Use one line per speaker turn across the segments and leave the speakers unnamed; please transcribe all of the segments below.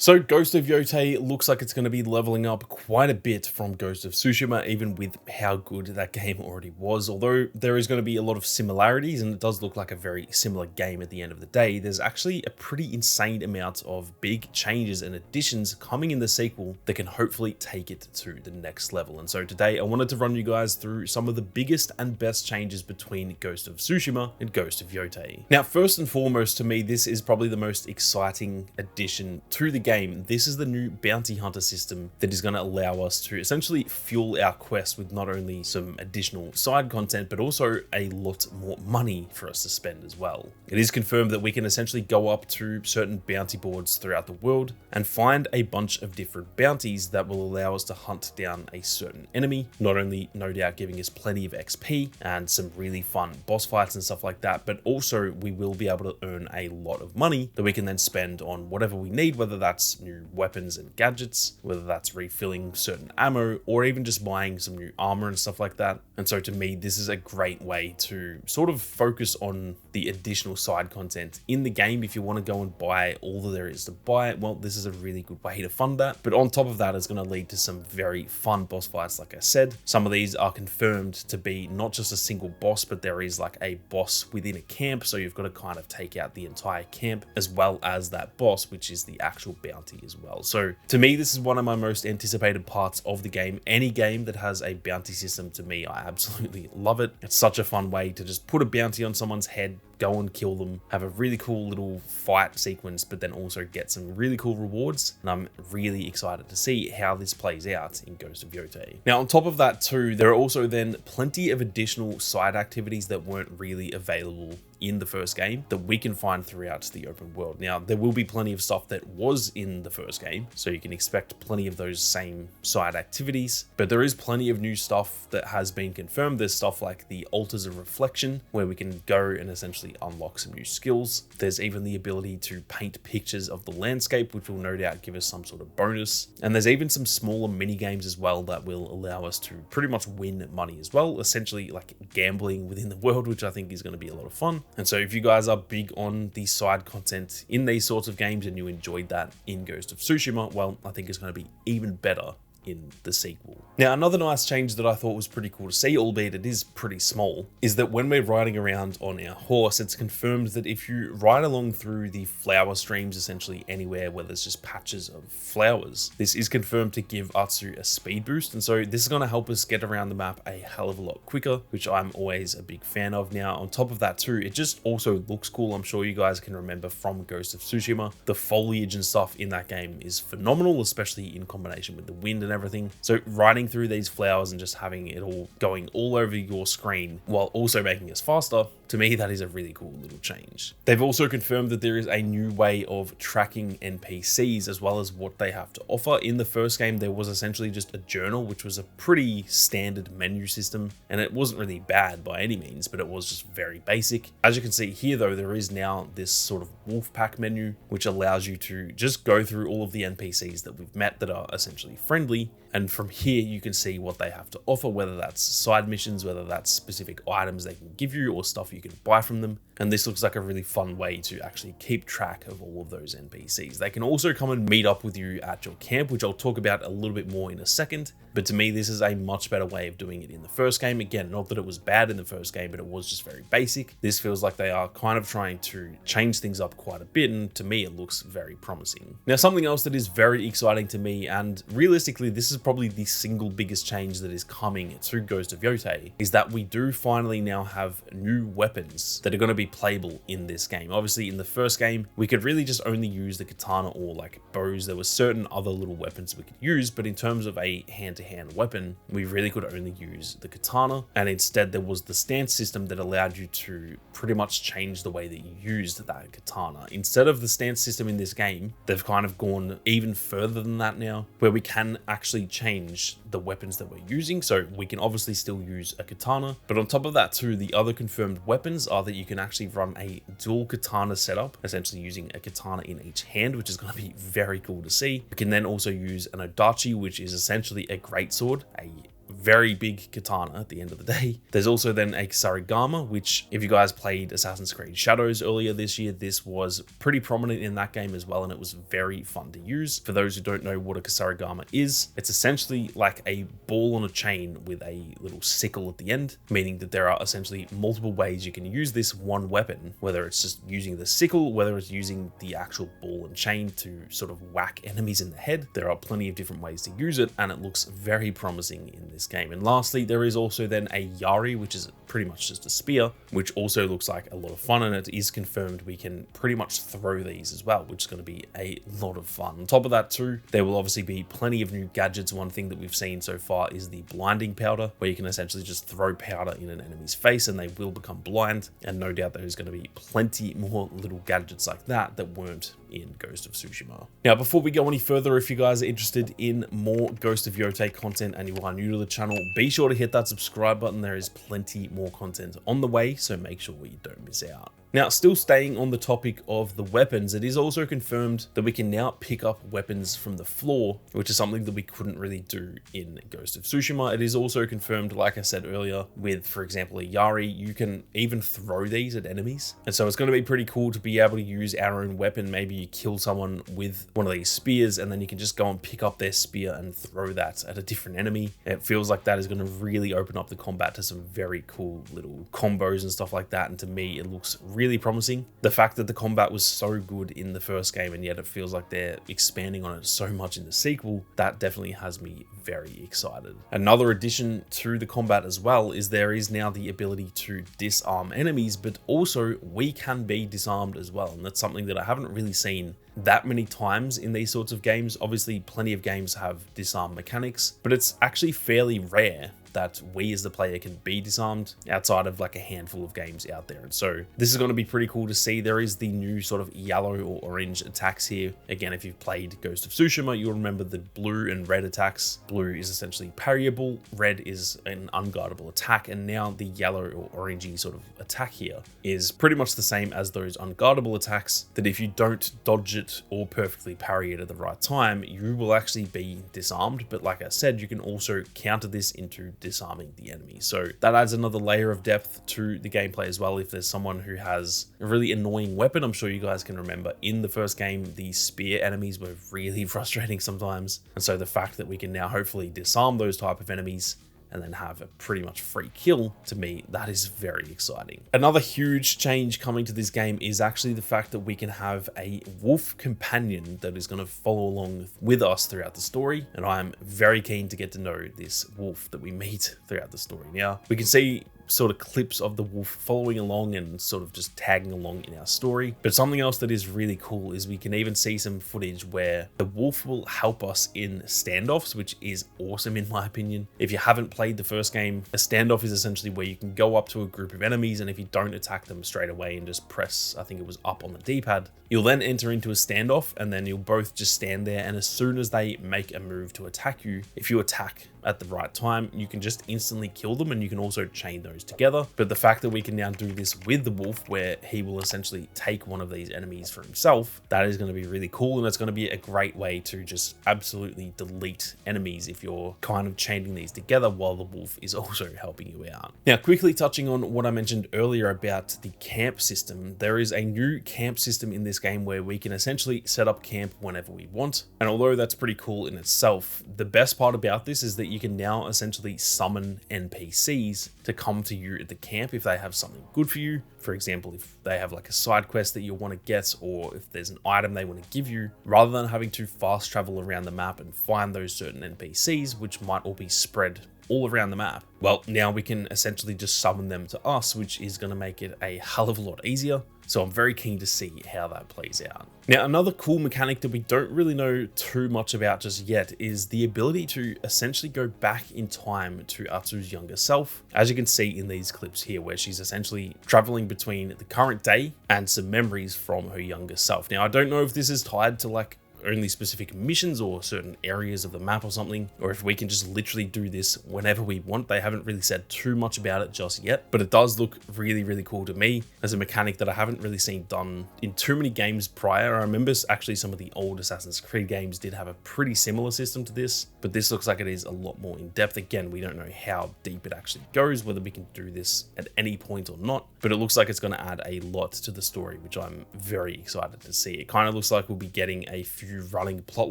So Ghost of Yōtei looks like it's going to be leveling up quite a bit from Ghost of Tsushima, even with how good that game already was. Although there is going to be a lot of similarities and it does look like a very similar game at the end of the day, there's actually a pretty insane amount of big changes and additions coming in the sequel that can hopefully take it to the next level. And so today I wanted to run you guys through some of the biggest and best changes between Ghost of Tsushima and Ghost of Yōtei. Now, first and foremost, to me, this is probably the most exciting addition to the game. This is the new bounty hunter system that is going to allow us to essentially fuel our quest with not only some additional side content, but also a lot more money for us to spend as well. It is confirmed that we can essentially go up to certain bounty boards throughout the world and find a bunch of different bounties that will allow us to hunt down a certain enemy, not only no doubt giving us plenty of XP and some really fun boss fights and stuff like that, but also we will be able to earn a lot of money that we can then spend on whatever we need, whether that's new weapons and gadgets, whether that's refilling certain ammo, or even just buying some new armor and stuff like that. And so to me, this is a great way to sort of focus on the additional side content in the game. If you want to go and buy all that there is to buy, well, this is a really good way to fund that. But on top of that, it's going to lead to some very fun boss fights. Like I said, some of these are confirmed to be not just a single boss, but there is like a boss within a camp. So you've got to kind of take out the entire camp as well as that boss, which is the actual bounty as well. So to me, this is one of my most anticipated parts of the game. Any game that has a bounty system, to me, I absolutely love it. It's such a fun way to just put a bounty on someone's head, go and kill them, have a really cool little fight sequence, but then also get some really cool rewards. And I'm really excited to see how this plays out in Ghost of Yōtei. Now, on top of that too, there are also then plenty of additional side activities that weren't really available in the first game that we can find throughout the open world. Now, there will be plenty of stuff that was in the first game, so you can expect plenty of those same side activities, but there is plenty of new stuff that has been confirmed. There's stuff like the Altars of Reflection, where we can go and essentially unlock some new skills. There's even the ability to paint pictures of the landscape, which will no doubt give us some sort of bonus. And there's even some smaller mini games as well that will allow us to pretty much win money as well, essentially like gambling within the world, which I think is going to be a lot of fun. And so if you guys are big on the side content in these sorts of games and you enjoyed that in Ghost of Tsushima, well, I think it's going to be even better in the sequel. Now, another nice change that I thought was pretty cool to see, albeit it is pretty small, is that when we're riding around on our horse, it's confirmed that if you ride along through the flower streams, essentially anywhere where there's just patches of flowers, this is confirmed to give Atsu a speed boost. And so this is going to help us get around the map a hell of a lot quicker, which I'm always a big fan of. Now, on top of that too, it just also looks cool. I'm sure you guys can remember from Ghost of Tsushima, the foliage and stuff in that game is phenomenal, especially in combination with the wind and everything. So riding through these flowers and just having it all going all over your screen while also making us faster, to me, that is a really cool little change. They've also confirmed that there is a new way of tracking NPCs as well as what they have to offer. In the first game, there was essentially just a journal, which was a pretty standard menu system, and it wasn't really bad by any means, but it was just very basic. As you can see here though, there is now this sort of wolf pack menu, which allows you to just go through all of the NPCs that we've met that are essentially friendly. And from here, you can see what they have to offer, whether that's side missions, whether that's specific items they can give you or stuff you can buy from them. And this looks like a really fun way to actually keep track of all of those NPCs. They can also come and meet up with you at your camp, which I'll talk about a little bit more in a second. But to me, this is a much better way of doing it in the first game. Again, not that it was bad in the first game, but it was just very basic. This feels like they are kind of trying to change things up quite a bit, and to me, it looks very promising. Now, something else that is very exciting to me, and realistically, this is probably the single biggest change that is coming to Ghost of Yōtei, is that we do finally now have new weapons that are going to be playable in this game. Obviously, in the first game, we could really just only use the katana or like bows. There were certain other little weapons we could use, but in terms of a hand-to-hand weapon, we really could only use the katana, and instead there was the stance system that allowed you to pretty much change the way that you used that katana. Instead of the stance system in this game, they've kind of gone even further than that now, where we can actually change the weapons that we're using. So we can obviously still use a katana, but on top of that too, the other confirmed weapons are that you can actually run a dual katana setup, essentially using a katana in each hand, which is going to be very cool to see. We can then also use an odachi, which is essentially a greatsword, a very big katana at the end of the day. There's also then a Kusarigama, which if you guys played Assassin's Creed Shadows earlier this year, this was pretty prominent in that game as well, and it was very fun to use. For those who don't know what a Kusarigama is, it's essentially like a ball on a chain with a little sickle at the end, meaning that there are essentially multiple ways you can use this one weapon, whether it's just using the sickle, whether it's using the actual ball and chain to sort of whack enemies in the head. There are plenty of different ways to use it, and it looks very promising in this game. And lastly, there is also then a Yari, which is pretty much just a spear, which also looks like a lot of fun, and it is confirmed we can pretty much throw these as well, which is going to be a lot of fun. On top of that too, there will obviously be plenty of new gadgets. One thing that we've seen so far is the blinding powder, where you can essentially just throw powder in an enemy's face and they will become blind, and no doubt there's going to be plenty more little gadgets like that that weren't in Ghost of Tsushima. Now, before we go any further, if you guys are interested in more Ghost of Yōtei content and you are new to the channel, be sure to hit that subscribe button. There is plenty more content on the way, so make sure you don't miss out. Now, still staying on the topic of the weapons, it is also confirmed that we can now pick up weapons from the floor, which is something that we couldn't really do in Ghost of Tsushima. It is also confirmed, like I said earlier, with, for example, a Yari, you can even throw these at enemies. And so it's going to be pretty cool to be able to use our own weapon. Maybe you kill someone with one of these spears, and then you can just go and pick up their spear and throw that at a different enemy. It feels like that is going to really open up the combat to some very cool little combos and stuff like that. And to me, it looks really promising. The fact that the combat was so good in the first game and yet it feels like they're expanding on it so much in the sequel, that definitely has me very excited. Another addition to the combat as well is there is now the ability to disarm enemies, but also we can be disarmed as well, and that's something that I haven't really seen that many times in these sorts of games. Obviously, plenty of games have disarm mechanics, but it's actually fairly rare that we as the player can be disarmed outside of like a handful of games out there. And so this is going to be pretty cool to see. There is the new sort of yellow or orange attacks here. Again, if you've played Ghost of Tsushima, you'll remember the blue and red attacks. Blue is essentially parryable, red is an unguardable attack, and now the yellow or orangey sort of attack here is pretty much the same as those unguardable attacks, that if you don't dodge it or perfectly parry it at the right time, you will actually be disarmed. But like I said, you can also counter this into disarming the enemy. So that adds another layer of depth to the gameplay as well. If there's someone who has a really annoying weapon, I'm sure you guys can remember in the first game, the spear enemies were really frustrating sometimes. And so the fact that we can now hopefully disarm those type of enemies and then have a pretty much free kill, to me, that is very exciting. Another huge change coming to this game is actually the fact that we can have a wolf companion that is going to follow along with us throughout the story. And I'm very keen to get to know this wolf that we meet throughout the story. Now, we can see sort of clips of the wolf following along and sort of just tagging along in our story. But something else that is really cool is we can even see some footage where the wolf will help us in standoffs, which is awesome in my opinion. If you haven't played the first game, a standoff is essentially where you can go up to a group of enemies, and if you don't attack them straight away and just press, I think it was up on the D-pad, you'll then enter into a standoff, and then you'll both just stand there, and as soon as they make a move to attack you, if you attack at the right time, you can just instantly kill them, and you can also chain those together. But the fact that we can now do this with the wolf, where he will essentially take one of these enemies for himself, that is going to be really cool, and it's going to be a great way to just absolutely delete enemies if you're kind of chaining these together while the wolf is also helping you out. Now, quickly touching on what I mentioned earlier about the camp system, there is a new camp system in this game where we can essentially set up camp whenever we want. And although that's pretty cool in itself, the best part about this is that you can now essentially summon NPCs to come to you at the camp if they have something good for you. For example, if they have like a side quest that you want to get, or if there's an item they want to give you, rather than having to fast travel around the map and find those certain NPCs, which might all be spread all around the map. Well, now we can essentially just summon them to us, which is going to make it a hell of a lot easier. So I'm very keen to see how that plays out. Now, another cool mechanic that we don't really know too much about just yet is the ability to essentially go back in time to Atsu's younger self. As you can see in these clips here, where she's essentially traveling between the current day and some memories from her younger self. Now, I don't know if this is tied to like only specific missions or certain areas of the map or something, or if we can just literally do this whenever we want. They haven't really said too much about it just yet, but it does look really, really cool to me as a mechanic that I haven't really seen done in too many games prior. I remember actually some of the old Assassin's Creed games did have a pretty similar system to this, but this looks like it is a lot more in depth. Again, we don't know how deep it actually goes, whether we can do this at any point or not, but it looks like it's going to add a lot to the story, which I'm very excited to see. It kind of looks like we'll be getting a few running plot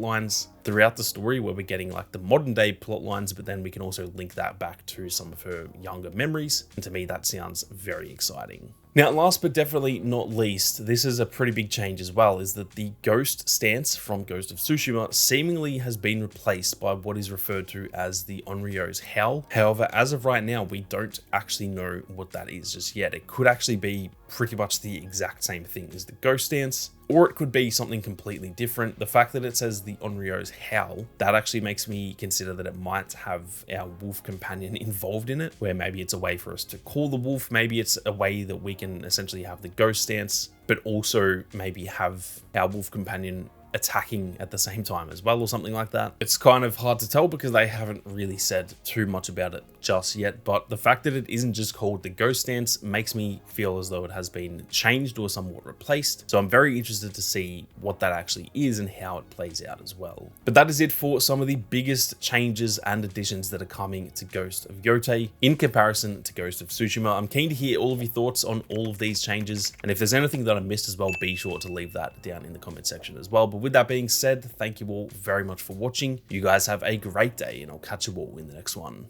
lines throughout the story where we're getting like the modern day plot lines, but then we can also link that back to some of her younger memories. And to me, that sounds very exciting. Now, last but definitely not least, this is a pretty big change as well, is that the ghost stance from Ghost of Tsushima seemingly has been replaced by what is referred to as the Onryo's Howl. However, as of right now, we don't actually know what that is just yet. It could actually be pretty much the exact same thing as the ghost stance, or it could be something completely different. The fact that it says the Onryo's Howl, that actually makes me consider that it might have our wolf companion involved in it, where maybe it's a way for us to call the wolf, maybe it's a way that we can essentially have the ghost stance, but also maybe have our wolf companion attacking at the same time as well, or something like that. It's kind of hard to tell because they haven't really said too much about it just yet, but the fact that it isn't just called the ghost stance makes me feel as though it has been changed or somewhat replaced. So I'm very interested to see what that actually is and how it plays out as well. But that is it for some of the biggest changes and additions that are coming to Ghost of Yōtei in comparison to Ghost of Tsushima. I'm keen to hear all of your thoughts on all of these changes, and if there's anything that I missed as well, be sure to leave that down in the comment section as well. But with that being said, thank you all very much for watching. You guys have a great day, and I'll catch you all in the next one.